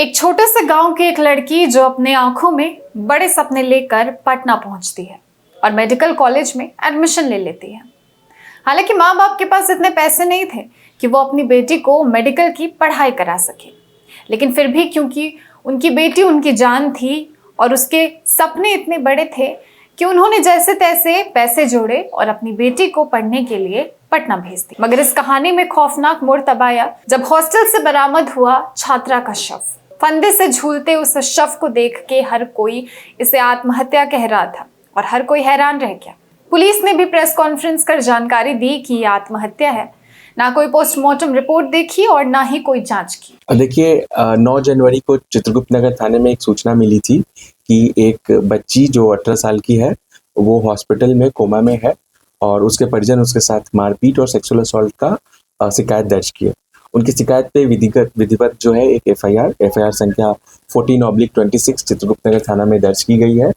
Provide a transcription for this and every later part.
एक छोटे से गांव की एक लड़की जो अपने आंखों में बड़े सपने लेकर पटना पहुंचती है और मेडिकल कॉलेज में एडमिशन ले लेती है। हालांकि माँ बाप के पास इतने पैसे नहीं थे कि वो अपनी बेटी को मेडिकल की पढ़ाई करा सके, लेकिन फिर भी क्योंकि उनकी बेटी उनकी जान थी और उसके सपने इतने बड़े थे कि उन्होंने जैसे तैसे पैसे जोड़े और अपनी बेटी को पढ़ने के लिए पटना भेज दी। मगर इस कहानी में खौफनाक मोड़ तब आया जब हॉस्टल से बरामद हुआ छात्रा का शव। फंदे से झूलते उस शव को देख के हर कोई इसे आत्महत्या कह रहा था और हर कोई हैरान रह गया। पुलिस ने भी प्रेस कॉन्फ्रेंस कर जानकारी दी कि ये आत्महत्या है। ना कोई पोस्टमार्टम रिपोर्ट देखी और ना ही कोई जांच की। देखिए, 9 जनवरी को चित्रगुप्त नगर थाने में एक सूचना मिली थी कि एक बच्ची जो 18 साल की है वो हॉस्पिटल में कोमा में है और उसके परिजन उसके साथ मारपीट और सेक्सुअल असॉल्ट का शिकायत दर्ज की है। उनकी शिकायत पे विधिवत जो है एक एफआईआर संख्या 14/26 चित्रगुप्त नगर थाना में दर्ज की गई है।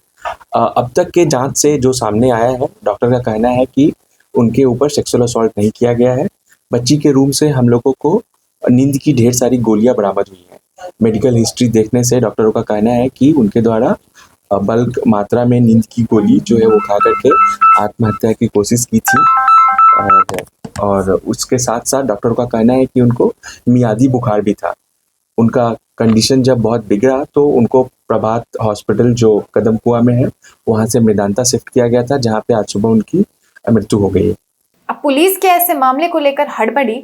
अब तक के जांच से जो सामने आया है, डॉक्टर का कहना है कि उनके ऊपर सेक्सुअल असॉल्ट नहीं किया गया है। बच्ची के रूम से हम लोगों को नींद की ढेर सारी गोलियां बरामद हुई हैं। मेडिकल हिस्ट्री देखने से डॉक्टरों का कहना है कि उनके द्वारा बल्क मात्रा में नींद की गोली जो है वो खा करके आत्महत्या की कोशिश की थी। और उसके साथ साथ डॉक्टरों का कहना है कि उनको मियादी बुखार भी था। उनका कंडीशन जब बहुत बिगड़ा तो उनको प्रभात हॉस्पिटल जो कदमकुआं में है वहाँ से मेदांता शिफ्ट किया गया था, जहाँ पे आज सुबह उनकी मृत्यु हो गई है। अब पुलिस के ऐसे मामले को लेकर हड़बड़ी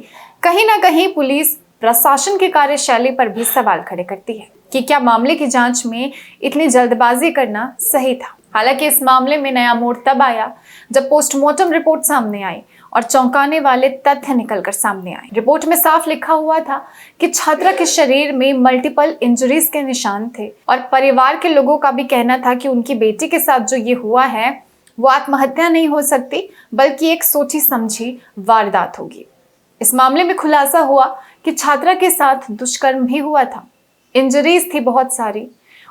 कहीं ना कहीं पुलिस प्रशासन की कार्यशैली पर भी सवाल खड़े करती है कि क्या मामले की जांच में इतनी जल्दबाजी करना सही था। हालांकि इस मामले में नया मोड़ तब आया जब पोस्टमार्टम रिपोर्ट सामने आई और चौंकाने वाले तथ्य निकलकर सामने आए। रिपोर्ट में साफ लिखा हुआ था कि छात्रा के शरीर में मल्टीपल इंजरीज के निशान थे और परिवार के लोगों का भी कहना था कि उनकी बेटी के साथ जो ये हुआ है वो आत्महत्या नहीं हो सकती बल्कि एक सोची समझी वारदात होगी। इस मामले में खुलासा हुआ कि छात्रा के साथ दुष्कर्म भी हुआ था, इंजरीज थी बहुत सारी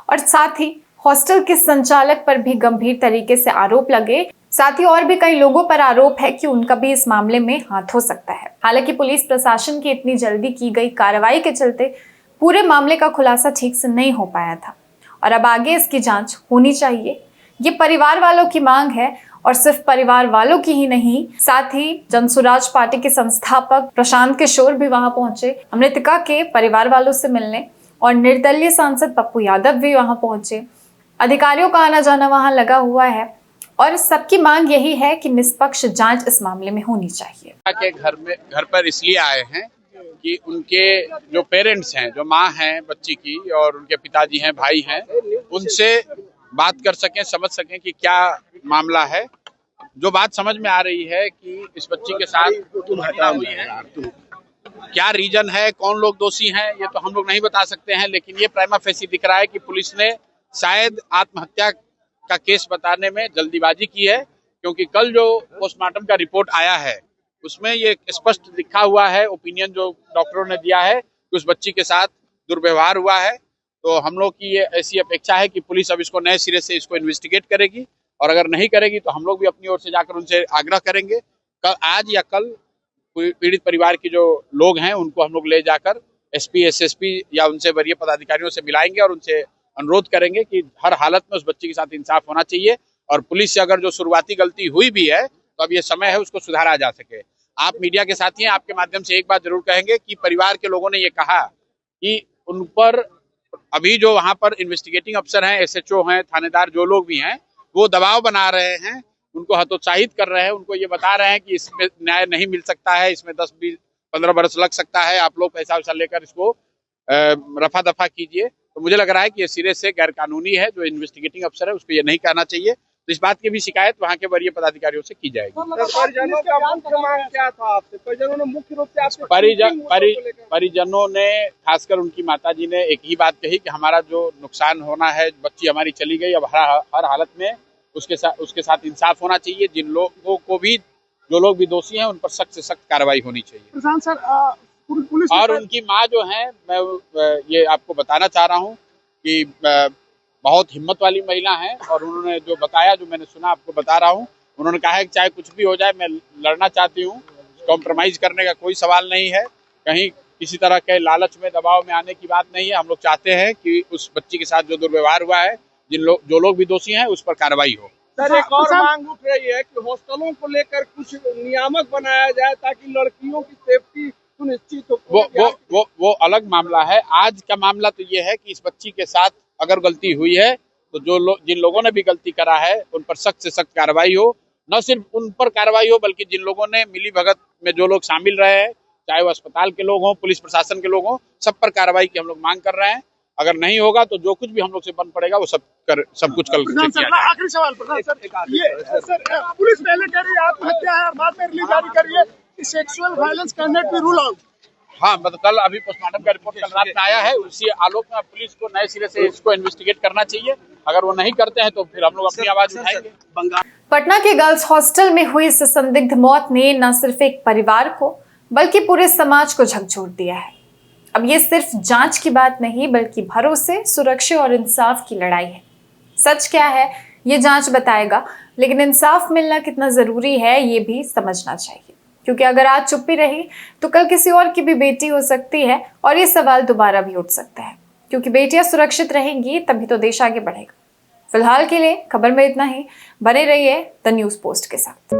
और साथ ही हॉस्टल के संचालक पर भी गंभीर तरीके से आरोप लगे। साथ ही और भी कई लोगों पर आरोप है कि उनका भी इस मामले में हाथ हो सकता है। हालांकि पुलिस प्रशासन की इतनी जल्दी की गई कार्रवाई के चलते पूरे मामले का खुलासा ठीक से नहीं हो पाया था और अब आगे इसकी जांच होनी चाहिए। ये परिवार वालों की मांग है और सिर्फ परिवार वालों की ही नहीं, साथ ही जनसुराज पार्टी के संस्थापक प्रशांत किशोर भी वहां पहुंचे, अमृतिका के परिवार वालों से मिलने और निर्दलीय सांसद पप्पू यादव भी वहां पहुंचे। अधिकारियों का आना जाना वहां लगा हुआ है और सबकी मांग यही है कि निष्पक्ष जांच इस मामले में होनी चाहिए। के घर पर इसलिए आए हैं कि उनके जो पेरेंट्स हैं, जो माँ हैं बच्ची की और उनके पिताजी हैं, भाई हैं, उनसे बात कर सकें, समझ सकें कि क्या मामला है। जो बात समझ में आ रही है कि इस बच्ची के साथ घटना हुई है, क्या रीजन है, कौन लोग दोषी हैं, ये तो हम लोग नहीं बता सकते हैं, लेकिन ये प्राइमा फेसी दिख रहा है कि पुलिस ने शायद आत्महत्या का केस बताने में जल्दीबाजी की है, क्योंकि कल जो पोस्टमार्टम का रिपोर्ट आया है उसमें ये स्पष्ट लिखा हुआ है, ओपिनियन जो डॉक्टरों ने दिया है कि उस बच्ची के साथ दुर्व्यवहार हुआ है। तो हम लोग की ये ऐसी अपेक्षा है कि पुलिस अब इसको नए सिरे से इसको इन्वेस्टिगेट करेगी और अगर नहीं करेगी तो हम लोग भी अपनी ओर से जाकर उनसे आग्रह करेंगे। कल, आज या कल पीड़ित परिवार के जो लोग हैं उनको हम लोग ले जाकर एसपी, एसएसपी या उनसे वरीय पदाधिकारियों से मिलाएंगे और उनसे अनुरोध करेंगे कि हर हालत में उस बच्ची के साथ इंसाफ होना चाहिए और पुलिस से अगर जो शुरुआती गलती हुई भी है तो अब ये समय है उसको सुधारा जा सके। आप मीडिया के साथी हैं, आपके माध्यम से एक बात जरूर कहेंगे कि परिवार के लोगों ने ये कहा कि उन पर अभी जो वहां पर इन्वेस्टिगेटिंग अफसर हैं, एसएचओ हैं, थानेदार जो लोग भी हैं, वो दबाव बना रहे हैं, उनको हतोत्साहित कर रहे हैं, उनको ये बता रहे हैं कि इसमें न्याय नहीं मिल सकता है, इसमें 10, 20, 15 बरस लग सकता है, आप लोग पैसा वैसा लेकर इसको रफा दफा कीजिए। तो मुझे लग रहा है कि ये सिरे से गैर कानूनी है। जो इन्वेस्टिगेटिंग अफसर है उसको ये नहीं कहना चाहिए। तो इस बात की भी शिकायत वहाँ के वरीय पदाधिकारियों से की जाएगी। परिजनों का मुख्य मांग क्या था आपसे? परिजनों ने मुख्य रूप से आपसे परिजनों ने, खासकर उनकी माताजी ने एक ही बात कही कि हमारा जो नुकसान होना है, बच्ची हमारी चली गई, अब हर हालत में उसके साथ इंसाफ होना चाहिए। जिन लोगों को भी, जो लोग भी दोषी हैं, उन पर सख्त से सख्त कार्रवाई होनी चाहिए। और उनकी माँ जो है, मैं ये आपको बताना चाह रहा हूँ कि बहुत हिम्मत वाली महिला हैं और उन्होंने जो बताया, जो मैंने सुना, आपको बता रहा हूँ। उन्होंने कहा है कि चाहे कुछ भी हो जाए मैं लड़ना चाहती हूँ, कॉम्प्रोमाइज करने का कोई सवाल नहीं है। कहीं किसी तरह के लालच में दबाव में आने की बात नहीं है। हम लोग चाहते हैं कि उस बच्ची के साथ जो दुर्व्यवहार हुआ है, जो लोग भी दोषी हैं उस पर कार्रवाई हो। सर एक और मांग उठ रही है कि हॉस्टलों को लेकर कुछ नियामक बनाया जाए ताकि लड़कियों की सेफ्टी सुनिश्चित हो। वो अलग मामला है। आज का मामला तो ये है कि इस बच्ची के साथ अगर गलती हुई है तो जिन लोगों ने भी गलती करा है उन पर सख्त से सख्त कार्रवाई हो। न सिर्फ उन पर कार्रवाई हो बल्कि जिन लोगों ने मिली भगत में जो लोग शामिल रहे हैं, चाहे वो अस्पताल के लोग हों, पुलिस प्रशासन के लोग हों, सब पर कार्रवाई की हम लोग मांग कर रहे हैं। अगर नहीं होगा तो जो कुछ भी हम लोग से बन पड़ेगा वो सब कुछ कल किया जाएगा। आखिरी सवाल प्रधान सर, ये सर पुलिस पहले कह रही है आत्महत्या है और बाद में रिलीज जारी कर रही है कि sexual violence can not be rule out. हाँ, मतलब कल अभी पोस्टमार्टम का रिपोर्ट कल रात में आया है। उसी आलोक में पुलिस को नए सिरे से इसको इन्वेस्टिगेट करना चाहिए। अगर वो नहीं करते हैं तो फिर हम लोग अपनी आवाज उठाएंगे। पटना के गर्ल्स हॉस्टल में हुई इस संदिग्ध मौत ने न सिर्फ एक परिवार को बल्कि पूरे समाज को झकझोर दिया है। अब ये सिर्फ जांच की बात नहीं बल्कि भरोसे, सुरक्षा और इंसाफ की लड़ाई है। सच क्या है ये जांच बताएगा, लेकिन इंसाफ मिलना कितना जरूरी है ये भी समझना चाहिए, क्योंकि अगर आज चुप्पी रही तो कल किसी और की भी बेटी हो सकती है और ये सवाल दोबारा भी उठ सकता है। क्योंकि बेटियां सुरक्षित रहेंगी तभी तो देश आगे बढ़ेगा। फिलहाल के लिए खबर में इतना ही। बने रहिए द न्यूज़ पोस्ट के साथ।